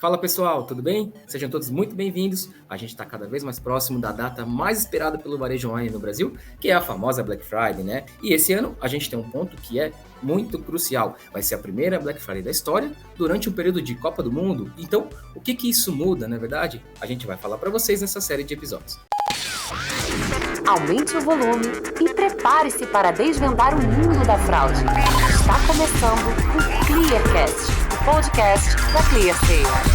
Fala pessoal, tudo bem? Sejam todos muito bem-vindos. A gente está cada vez mais próximo da data mais esperada pelo varejo online no Brasil, que é a famosa Black Friday, né? E esse ano a gente tem um ponto que é muito crucial. Vai ser a primeira Black Friday da história durante um período de Copa do Mundo. Então, o que isso muda, na verdade? A gente vai falar para vocês nessa série de episódios. Aumente o volume e prepare-se para desvendar o mundo da fraude. Está começando o Clearcast, o podcast da ClearSale.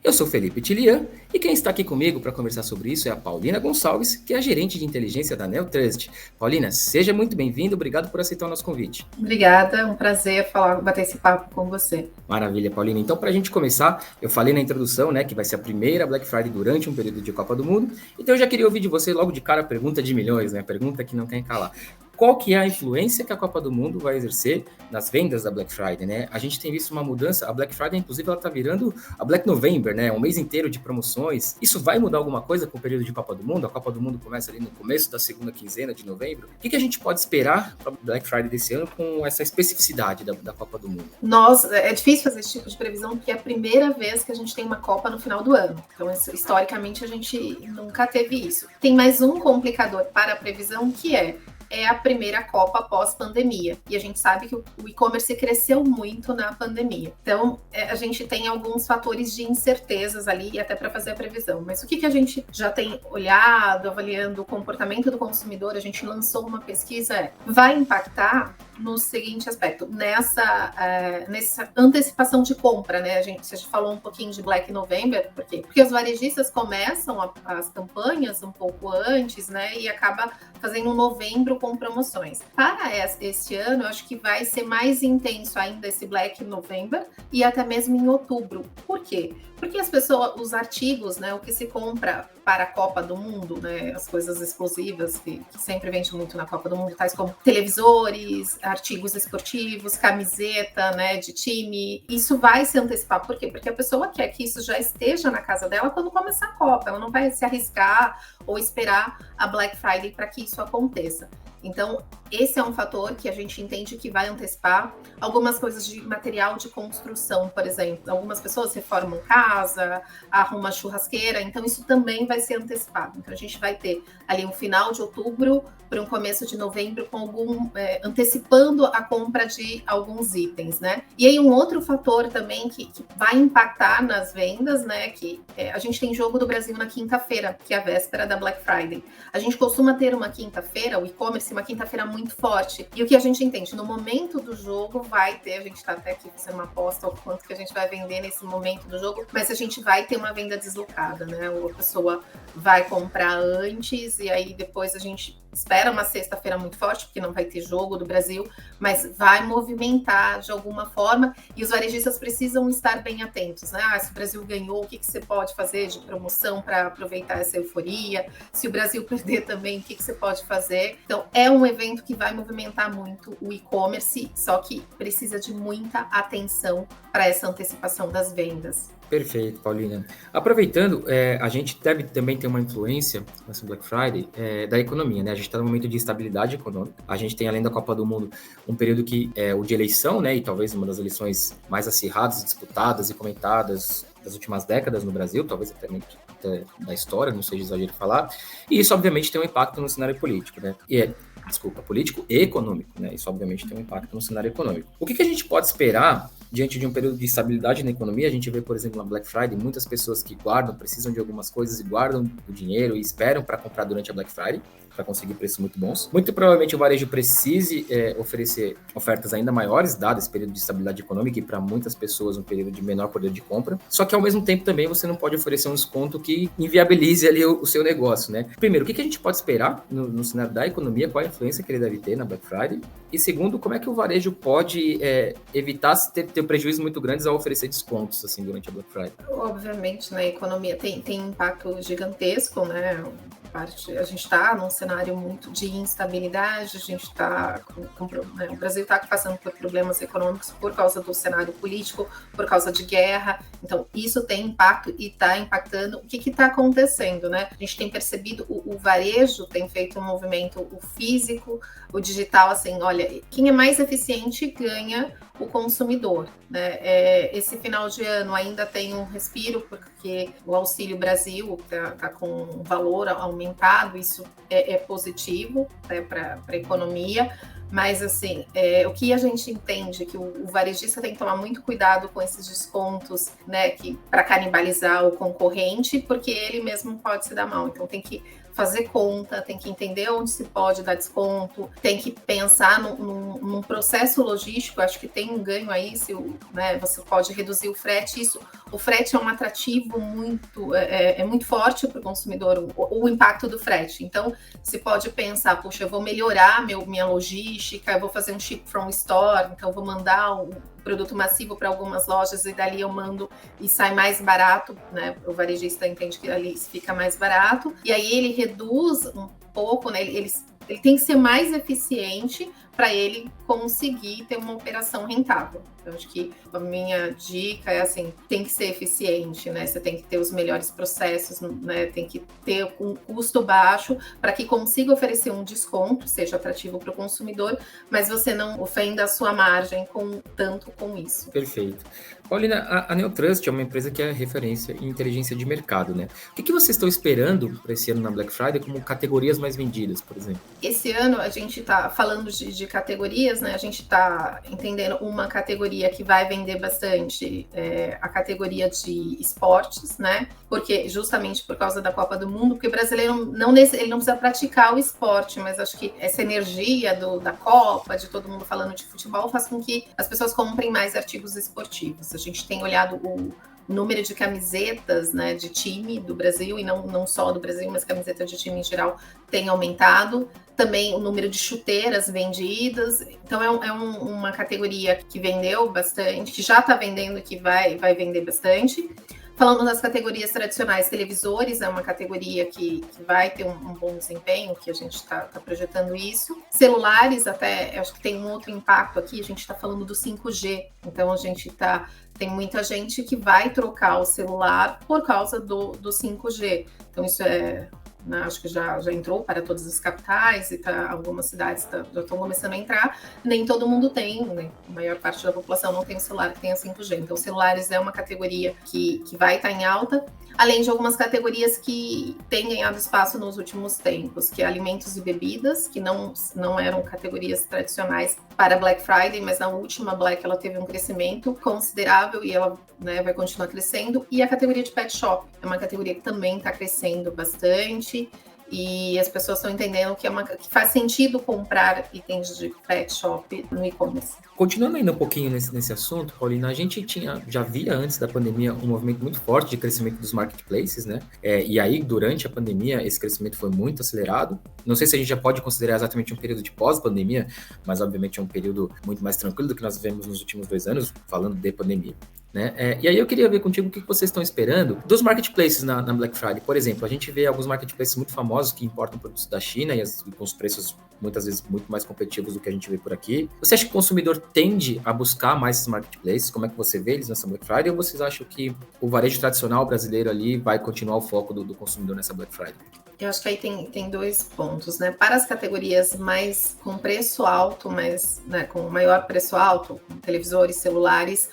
Eu sou Felipe Tilian e quem está aqui comigo para conversar sobre isso é a Paulina Gonçalves, que é a gerente de inteligência da Neotrust. Paulina, seja muito bem-vinda, obrigado por aceitar o nosso convite. Obrigada, um prazer bater esse papo com você. Maravilha, Paulina. Então, para a gente começar, eu falei na introdução, né, que vai ser a primeira Black Friday durante um período de Copa do Mundo, então eu já queria ouvir de você logo de cara a pergunta de milhões, né, a pergunta que não quer calar. Qual que é a influência que a Copa do Mundo vai exercer nas vendas da Black Friday, né? A gente tem visto uma mudança, a Black Friday, inclusive, ela tá virando a Black November, né? Um mês inteiro de promoções. Isso vai mudar alguma coisa com o período de Copa do Mundo? A Copa do Mundo começa ali no começo da segunda quinzena de novembro. O que a gente pode esperar para a Black Friday desse ano com essa especificidade da Copa do Mundo? É difícil fazer esse tipo de previsão, porque é a primeira vez que a gente tem uma Copa no final do ano. Então, historicamente, a gente nunca teve isso. Tem mais um complicador para a previsão, que é a primeira Copa pós-pandemia. E a gente sabe que o e-commerce cresceu muito na pandemia. Então, a gente tem alguns fatores de incertezas ali, até para fazer a previsão. Mas o que a gente já tem olhado, avaliando o comportamento do consumidor, a gente lançou uma pesquisa, vai impactar no seguinte aspecto, nessa antecipação de compra, né? A gente falou um pouquinho de Black November, por quê? Porque os varejistas começam as campanhas um pouco antes, né? E acaba fazendo um novembro com promoções. Para este ano, eu acho que vai ser mais intenso ainda esse Black November e até mesmo em outubro. Por quê? Porque as pessoas, os artigos, né, o que se compra para a Copa do Mundo, né, as coisas explosivas que sempre vende muito na Copa do Mundo, tais como televisores, artigos esportivos, camiseta, né, de time, isso vai se antecipar. Por quê? Porque a pessoa quer que isso já esteja na casa dela quando começar a Copa, ela não vai se arriscar ou esperar a Black Friday para que isso aconteça. Então, esse é um fator que a gente entende que vai antecipar algumas coisas de material de construção, por exemplo. Algumas pessoas reformam casa, arrumam churrasqueira, então isso também vai ser antecipado. Então, a gente vai ter ali um final de outubro para um começo de novembro com antecipando a compra de alguns itens, né? E aí um outro fator também que vai impactar nas vendas, né? Que a gente tem Jogo do Brasil na quinta-feira, que é a véspera da Black Friday. A gente costuma ter uma quinta-feira, o e-commerce, uma quinta-feira muito forte. E o que a gente entende? No momento do jogo vai ter, a gente está até aqui fazendo uma aposta ao quanto que a gente vai vender nesse momento do jogo, mas a gente vai ter uma venda deslocada, né? Ou a pessoa vai comprar antes e aí depois a gente espera uma sexta-feira muito forte, porque não vai ter Jogo do Brasil, mas vai movimentar de alguma forma e os varejistas precisam estar bem atentos, né? Se o Brasil ganhou, o que você pode fazer de promoção para aproveitar essa euforia? Se o Brasil perder também, o que você pode fazer? Então, é um evento que vai movimentar muito o e-commerce, só que precisa de muita atenção para essa antecipação das vendas. Perfeito, Paulina. Aproveitando, a gente deve também ter uma influência nessa Black Friday da economia, né? A gente está num momento de estabilidade econômica. A gente tem, além da Copa do Mundo, um período que é o de eleição, né? E talvez uma das eleições mais acirradas, disputadas e comentadas das últimas décadas no Brasil, talvez até da história, não seja exagero falar. E isso, obviamente, tem um impacto no cenário político, né? Político e econômico, né? Isso, obviamente, tem um impacto no cenário econômico. O que a gente pode esperar diante de um período de estabilidade na economia? A gente vê, por exemplo, na Black Friday, muitas pessoas que precisam de algumas coisas e guardam o dinheiro e esperam para comprar durante a Black Friday, para conseguir preços muito bons. Muito provavelmente o varejo precise oferecer ofertas ainda maiores, dado esse período de estabilidade econômica e para muitas pessoas um período de menor poder de compra. Só que ao mesmo tempo também você não pode oferecer um desconto que inviabilize ali o seu negócio, né? Primeiro, o que a gente pode esperar no cenário da economia? Qual a influência que ele deve ter na Black Friday? E segundo, como é que o varejo pode evitar ter prejuízos muito grandes ao oferecer descontos assim durante a Black Friday? Obviamente, na economia tem impacto gigantesco, né? a gente está num cenário muito de instabilidade, a gente está o Brasil está passando por problemas econômicos por causa do cenário político, por causa de guerra, então isso tem impacto e está impactando. O que está acontecendo, né? A gente tem percebido, o varejo tem feito um movimento, o físico, o digital, assim, olha, quem é mais eficiente ganha o consumidor, né? Esse final de ano ainda tem um respiro, porque o Auxílio Brasil está com um valor aumentado, isso é positivo, né, para a economia, mas assim, o que a gente entende é que o varejista tem que tomar muito cuidado com esses descontos, né, para canibalizar o concorrente, porque ele mesmo pode se dar mal, então tem que fazer conta, tem que entender onde se pode dar desconto, tem que pensar num processo logístico. Acho que tem um ganho aí, né, você pode reduzir o frete. O frete é um atrativo muito forte para o consumidor, o impacto do frete. Então, você pode pensar, puxa, eu vou melhorar minha logística, eu vou fazer um ship from store, então eu vou mandar um produto massivo para algumas lojas e dali eu mando e sai mais barato, né? O varejista entende que ali fica mais barato, e aí ele reduz um pouco, né? Ele tem que ser mais eficiente para ele conseguir ter uma operação rentável. Então, acho que a minha dica é assim, tem que ser eficiente, né? Você tem que ter os melhores processos, né? Tem que ter um custo baixo para que consiga oferecer um desconto, seja atrativo para o consumidor, mas você não ofenda a sua margem tanto com isso. Perfeito. Paulina, a Neotrust é uma empresa que é referência em inteligência de mercado, né? O que vocês estão esperando para esse ano na Black Friday como categorias mais vendidas, por exemplo? Esse ano a gente está falando de categorias, né? A gente está entendendo uma categoria que vai vender bastante, a categoria de esportes, né? Porque justamente por causa da Copa do Mundo, porque o brasileiro ele não precisa praticar o esporte, mas acho que essa energia da Copa, de todo mundo falando de futebol, faz com que as pessoas comprem mais artigos esportivos. A gente tem olhado o número de camisetas, né, de time do Brasil, e não só do Brasil, mas camisetas de time em geral, tem aumentado. Também o número de chuteiras vendidas. Então, é uma categoria que vendeu bastante, que já está vendendo e que vai vender bastante. Falando das categorias tradicionais, televisores é uma categoria que vai ter um bom desempenho, que a gente está projetando isso. Celulares, até, acho que tem um outro impacto aqui, a gente está falando do 5G. Então, tem muita gente que vai trocar o celular por causa do 5G. Então, isso acho que já entrou para todas as capitais e algumas cidades já estão começando a entrar. Nem todo mundo tem, né? A maior parte da população não tem um celular que tenha 5G. Então, celulares é uma categoria que vai estar em alta, além de algumas categorias que têm ganhado espaço nos últimos tempos, que é alimentos e bebidas, que não eram categorias tradicionais para Black Friday, mas na última Black ela teve um crescimento considerável e ela, né, vai continuar crescendo. E a categoria de pet shop é uma categoria que também está crescendo bastante, e as pessoas estão entendendo que faz sentido comprar itens de pet shop no e-commerce. Continuando ainda um pouquinho nesse assunto, Paulina, a gente já via antes da pandemia um movimento muito forte de crescimento dos marketplaces, né? E aí, durante a pandemia, esse crescimento foi muito acelerado. Não sei se a gente já pode considerar exatamente um período de pós-pandemia, mas obviamente é um período muito mais tranquilo do que nós vivemos nos últimos 2 anos, falando de pandemia. Né? E aí eu queria ver contigo o que vocês estão esperando dos marketplaces na Black Friday. Por exemplo, a gente vê alguns marketplaces muito famosos que importam produtos da China e com os preços muitas vezes muito mais competitivos do que a gente vê por aqui. Você acha que o consumidor tende a buscar mais esses marketplaces? Como é que você vê eles nessa Black Friday? Ou vocês acham que o varejo tradicional brasileiro ali vai continuar o foco do consumidor nessa Black Friday? Eu acho que aí tem 2 pontos, né? Para as categorias mais com preço alto, mas, né, com maior preço alto, com televisores, celulares,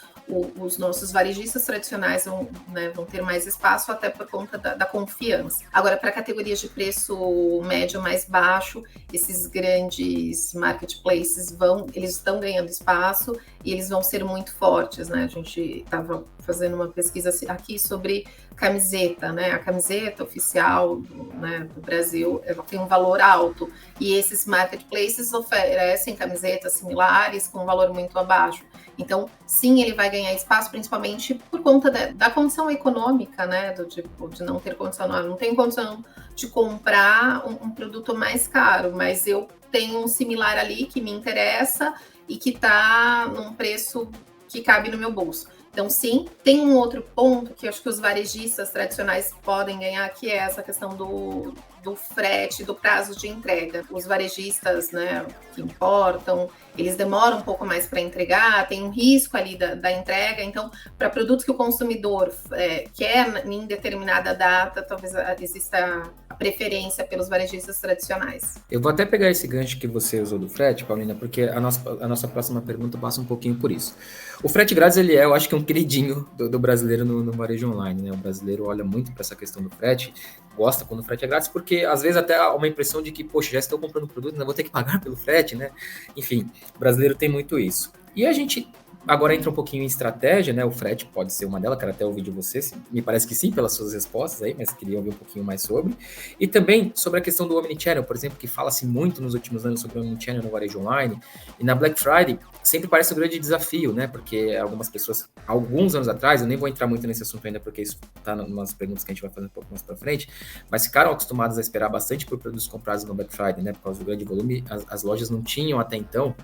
os nossos varejistas tradicionais vão ter mais espaço, até por conta da confiança. Agora, para categorias de preço médio mais baixo, esses grandes marketplaces eles estão ganhando espaço e eles vão ser muito fortes, né? A gente estava fazendo uma pesquisa aqui sobre camiseta, né? A camiseta oficial do Brasil, ela tem um valor alto, e esses marketplaces oferecem camisetas similares com um valor muito abaixo. Então, sim, ele vai ganhar espaço, principalmente por conta da condição econômica, né? De não ter condição, não tenho condição de comprar um produto mais caro, mas eu tenho um similar ali que me interessa e que está num preço que cabe no meu bolso. Então, sim, tem um outro ponto que eu acho que os varejistas tradicionais podem ganhar, que é essa questão do frete, do prazo de entrega. Os varejistas, né, que importam, eles demoram um pouco mais para entregar, tem um risco ali da entrega. Então, para produtos que o consumidor quer em determinada data, talvez exista a preferência pelos varejistas tradicionais. Eu vou até pegar esse gancho que você usou do frete, Paulina, porque a nossa próxima pergunta passa um pouquinho por isso. O frete grátis, ele eu acho que é um queridinho do brasileiro no varejo online, né? O brasileiro olha muito para essa questão do frete, gosta quando o frete é grátis, porque às vezes até há uma impressão de que, poxa, já estou comprando produto, ainda vou ter que pagar pelo frete, né? Enfim, o brasileiro tem muito isso. E a gente agora entra um pouquinho em estratégia, né? O frete pode ser uma delas, quero até ouvir de você, me parece que sim, pelas suas respostas aí, mas queria ouvir um pouquinho mais sobre. E também sobre a questão do Omnichannel, por exemplo, que fala-se muito nos últimos anos sobre o Omnichannel no varejo online, e na Black Friday sempre parece um grande desafio, né? Porque algumas pessoas, alguns anos atrás, eu nem vou entrar muito nesse assunto ainda, porque isso está nas perguntas que a gente vai fazer um pouco mais para frente, mas ficaram acostumados a esperar bastante por produtos comprados no Black Friday, né? Por causa do grande volume, as lojas não tinham até então,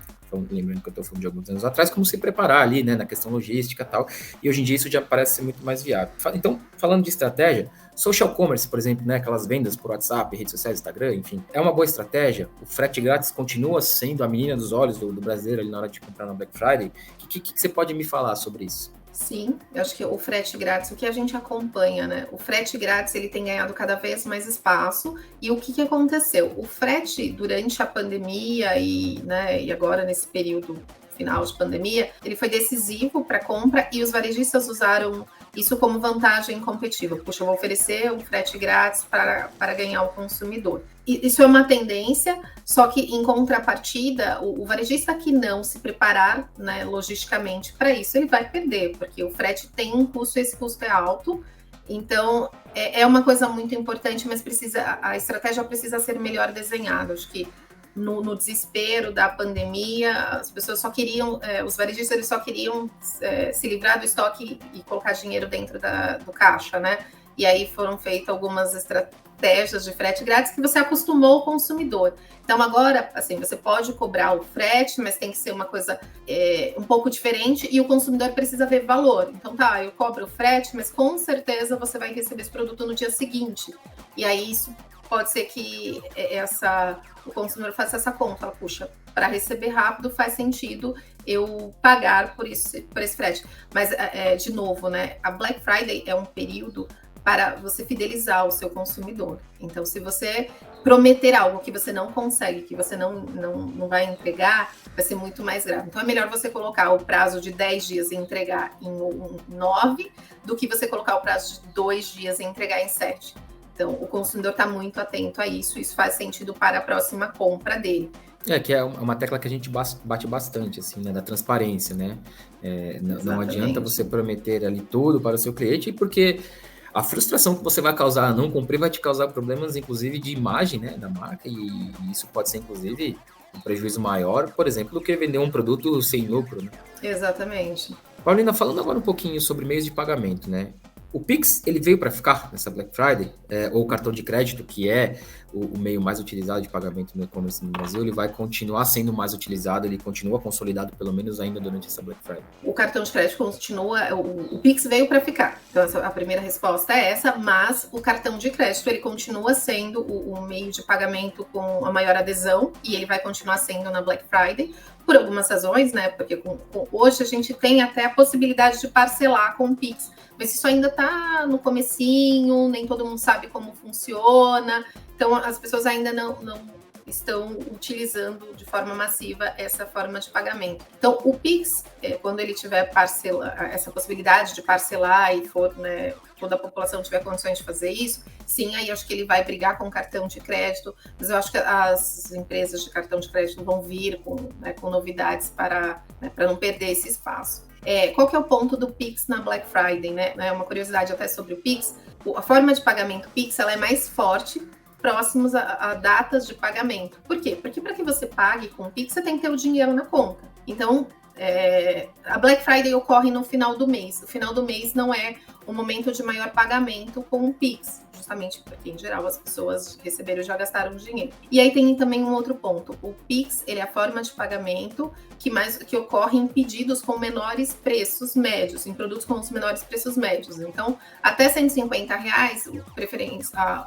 lembrando que eu estou falando de alguns anos atrás, como se preparar ali, né, na questão logística e tal, e hoje em dia isso já parece ser muito mais viável. Então, falando de estratégia, social commerce, por exemplo, né, aquelas vendas por WhatsApp, redes sociais, Instagram, enfim, é uma boa estratégia. O frete grátis continua sendo a menina dos olhos do brasileiro ali na hora de comprar no Black Friday. O que você pode me falar sobre isso? Sim, eu acho que o frete grátis, o que a gente acompanha, né? O frete grátis, ele tem ganhado cada vez mais espaço. E o que aconteceu? O frete, durante a pandemia e agora nesse período final de pandemia, ele foi decisivo para a compra e os varejistas usaram isso como vantagem competitiva. Puxa, eu vou oferecer um frete grátis para ganhar o consumidor. E isso é uma tendência, só que em contrapartida, o varejista que não se preparar, né, logisticamente para isso, ele vai perder, porque o frete tem um custo, esse custo é alto. Então, é uma coisa muito importante, mas a estratégia precisa ser melhor desenhada. Acho que no desespero da pandemia, as pessoas só queriam, os varejistas eles só queriam se livrar do estoque e colocar dinheiro dentro do caixa, né? E aí foram feitas algumas estratégias de frete grátis que você acostumou o consumidor. Então agora, assim, você pode cobrar o frete, mas tem que ser uma coisa um pouco diferente e o consumidor precisa ver valor. Então tá, eu cobro o frete, mas com certeza você vai receber esse produto no dia seguinte. E aí isso pode ser que o consumidor faça essa conta. Fala, puxa, para receber rápido faz sentido eu pagar por esse frete. Mas, de novo, né, a Black Friday é um período para você fidelizar o seu consumidor. Então, se você prometer algo que você não consegue, que você não vai entregar, vai ser muito mais grave. Então, é melhor você colocar o prazo de 10 dias e entregar em 9, do que você colocar o prazo de 2 dias e entregar em 7. Então, o consumidor está muito atento a isso faz sentido para a próxima compra dele. Que é uma tecla que a gente bate bastante, assim, né, da transparência, né? Não adianta você prometer ali tudo para o seu cliente, porque a frustração que você vai causar a não cumprir vai te causar problemas, inclusive, de imagem, né, da marca, e isso pode ser, inclusive, um prejuízo maior, por exemplo, do que vender um produto sem lucro, né? Exatamente. Paulina, falando agora um pouquinho sobre meios de pagamento, né? O Pix, ele veio para ficar nessa Black Friday, ou o cartão de crédito, que é o meio mais utilizado de pagamento no e-commerce no Brasil, ele vai continuar sendo mais utilizado, ele continua consolidado, pelo menos ainda durante essa Black Friday? O cartão de crédito continua, o Pix veio para ficar. Então, a primeira resposta é essa, mas o cartão de crédito, ele continua sendo o meio de pagamento com a maior adesão, e ele vai continuar sendo na Black Friday, por algumas razões, né? Porque hoje a gente tem até a possibilidade de parcelar com o Pix, mas isso ainda está no comecinho, nem todo mundo sabe como funciona, então as pessoas ainda não estão utilizando de forma massiva essa forma de pagamento. Então o Pix, quando ele tiver essa possibilidade de parcelar e for, né, toda a população tiver condições de fazer isso, sim, aí acho que ele vai brigar com o cartão de crédito, mas eu acho que as empresas de cartão de crédito vão vir com novidades para não perder esse espaço. Qual que é o ponto do Pix na Black Friday, né? Uma curiosidade até sobre o Pix, a forma de pagamento Pix, ela é mais forte próximos a datas de pagamento. Por quê? Porque para que você pague com o Pix, você tem que ter o dinheiro na conta. Então, a Black Friday ocorre no final do mês. O final do mês não é um momento de maior pagamento com o Pix, justamente porque, em geral, as pessoas receberam e já gastaram dinheiro. E aí tem também um outro ponto. O Pix, ele é a forma de pagamento que ocorre em pedidos com menores preços médios, em produtos com os menores preços médios. Então, até R$150,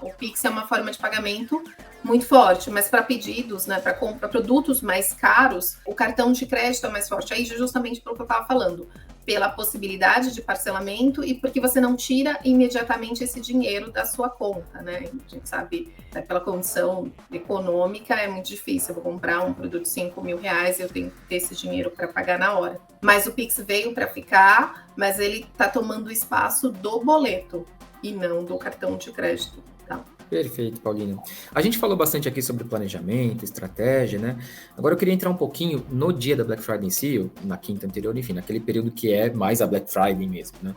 o Pix é uma forma de pagamento muito forte, mas para pedidos, né, para produtos mais caros, o cartão de crédito é mais forte. Aí, justamente pelo que eu estava falando, pela possibilidade de parcelamento e porque você não tira imediatamente esse dinheiro da sua conta, né? A gente sabe, pela condição econômica, é muito difícil. Eu vou comprar um produto de R$5.000, eu tenho que ter esse dinheiro para pagar na hora. Mas o Pix veio para ficar, mas ele está tomando o espaço do boleto e não do cartão de crédito. Tá? Perfeito, Paulina. A gente falou bastante aqui sobre planejamento, estratégia, né? Agora eu queria entrar um pouquinho no dia da Black Friday em si, ou na quinta anterior, enfim, naquele período que é mais a Black Friday mesmo, né?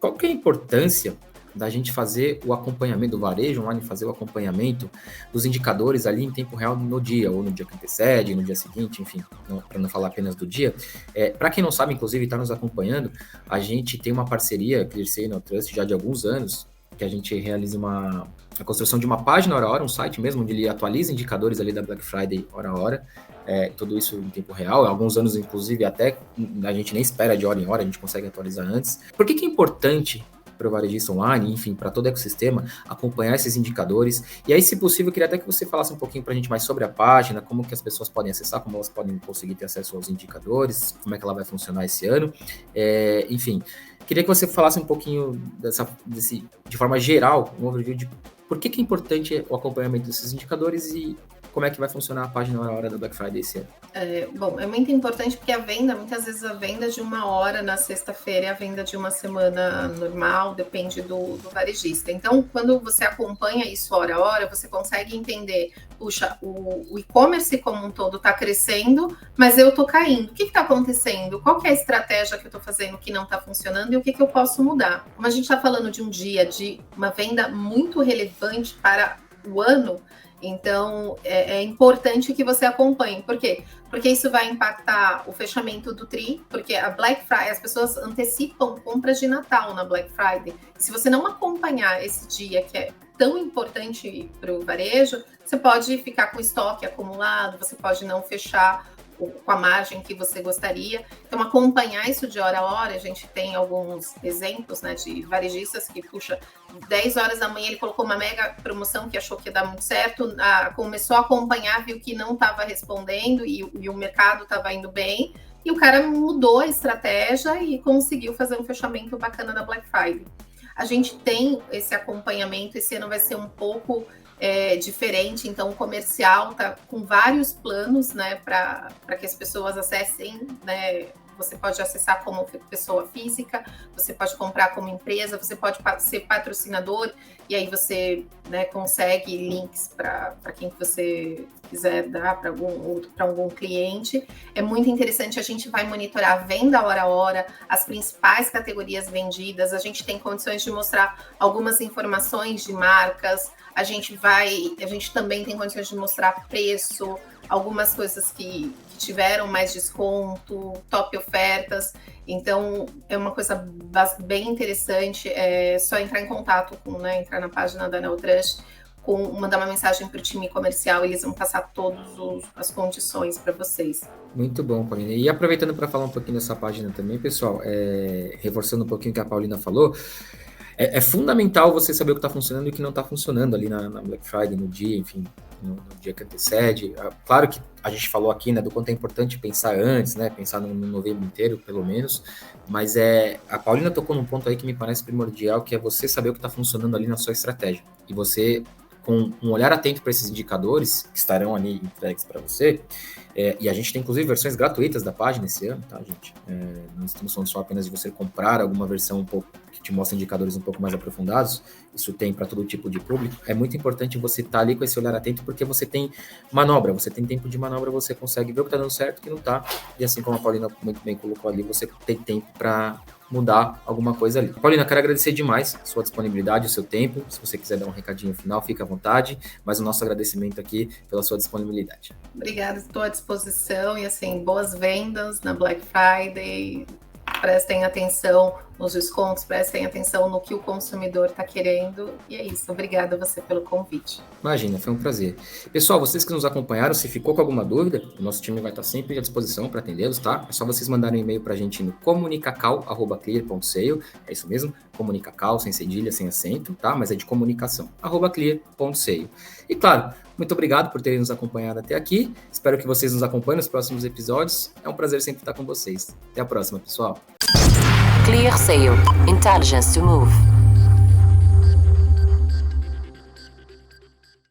Qual que é a importância da gente fazer o acompanhamento do varejo online, fazer o acompanhamento dos indicadores ali em tempo real no dia, ou no dia que antecede, no dia seguinte, enfim, para não falar apenas do dia. Para quem não sabe, inclusive, está nos acompanhando, a gente tem uma parceria, ClearSale e NeoTrust, já de alguns anos, que a gente realiza a construção de uma página hora a hora, um site mesmo, onde ele atualiza indicadores ali da Black Friday hora a hora, tudo isso em tempo real, alguns anos, inclusive, até a gente nem espera de hora em hora, a gente consegue atualizar antes. Por que é importante para o varejista online, enfim, para todo o ecossistema, acompanhar esses indicadores? E aí, se possível, eu queria até que você falasse um pouquinho para a gente mais sobre a página, como que as pessoas podem acessar, como elas podem conseguir ter acesso aos indicadores, como é que ela vai funcionar esse ano, enfim. Queria que você falasse um pouquinho de forma geral, um overview de por que é importante o acompanhamento desses indicadores e como é que vai funcionar a página na hora da Black Friday esse ano. Bom, é muito importante porque muitas vezes a venda de uma hora na sexta-feira é a venda de uma semana normal, depende do varejista. Então, quando você acompanha isso hora a hora, você consegue entender, puxa, o e-commerce como um todo está crescendo, mas eu estou caindo. O que está acontecendo? Qual que é a estratégia que eu estou fazendo que não está funcionando e o que eu posso mudar? Como a gente está falando de um dia de uma venda muito relevante para o ano, então, é importante que você acompanhe. Por quê? Porque isso vai impactar o fechamento do TRI, porque a Black Friday, as pessoas antecipam compras de Natal na Black Friday. Se você não acompanhar esse dia, que é tão importante para o varejo, você pode ficar com estoque acumulado, você pode não fechar com a margem que você gostaria. Então, acompanhar isso de hora a hora, a gente tem alguns exemplos, né, de varejistas que, 10 horas da manhã ele colocou uma mega promoção que achou que ia dar muito certo, começou a acompanhar, viu que não estava respondendo e o mercado estava indo bem, e o cara mudou a estratégia e conseguiu fazer um fechamento bacana da Black Friday. A gente tem esse acompanhamento, esse ano vai ser um pouco diferente, então o comercial está com vários planos, né, para que as pessoas acessem, né. Você pode acessar como pessoa física, você pode comprar como empresa, você pode ser patrocinador, e aí você, né, consegue links para quem você quiser dar para algum cliente. É muito interessante, a gente vai monitorar a venda hora a hora, as principais categorias vendidas, a gente tem condições de mostrar algumas informações de marcas, a gente também tem condições de mostrar preço, algumas coisas que tiveram mais desconto, top ofertas. Então, é uma coisa bem interessante. É só entrar em contato entrar na página da NeoTrust, mandar uma mensagem para o time comercial, eles vão passar todas as condições para vocês. Muito bom, Paulina. E aproveitando para falar um pouquinho dessa página também, pessoal, reforçando um pouquinho o que a Paulina falou, é fundamental você saber o que está funcionando e o que não está funcionando ali na Black Friday, no dia, enfim, no dia que antecede. Claro que a gente falou aqui, né, do quanto é importante pensar antes, né, pensar no novembro inteiro, pelo menos, mas a Paulina tocou num ponto aí que me parece primordial, que é você saber o que está funcionando ali na sua estratégia. E você, com um olhar atento para esses indicadores que estarão ali entregues para você, e a gente tem inclusive versões gratuitas da página esse ano, tá, gente? Não estamos falando só apenas de você comprar alguma versão um pouco que te mostra indicadores um pouco mais aprofundados, isso tem para todo tipo de público. É muito importante você estar ali com esse olhar atento, porque você tem manobra, você tem tempo de manobra, você consegue ver o que está dando certo e o que não está, e assim como a Paulina muito bem colocou ali, você tem tempo para mudar alguma coisa ali. Paulina, quero agradecer demais a sua disponibilidade, o seu tempo. Se você quiser dar um recadinho final, fica à vontade, mas o nosso agradecimento aqui pela sua disponibilidade. Obrigada, estou à disposição e boas vendas na Black Friday. Prestem atenção, nos descontos, prestem atenção no que o consumidor está querendo. E é isso. Obrigada a você pelo convite. Imagina, foi um prazer. Pessoal, vocês que nos acompanharam, se ficou com alguma dúvida, o nosso time vai estar sempre à disposição para atendê-los, tá? É só vocês mandarem um e-mail para a gente no comunicacal@clear.sale. É isso mesmo, comunicacal, sem cedilha, sem acento, tá? Mas é de comunicação, @clear.sale. E claro, muito obrigado por terem nos acompanhado até aqui. Espero que vocês nos acompanhem nos próximos episódios. É um prazer sempre estar com vocês. Até a próxima, pessoal. ClearSale. Intelligence to move.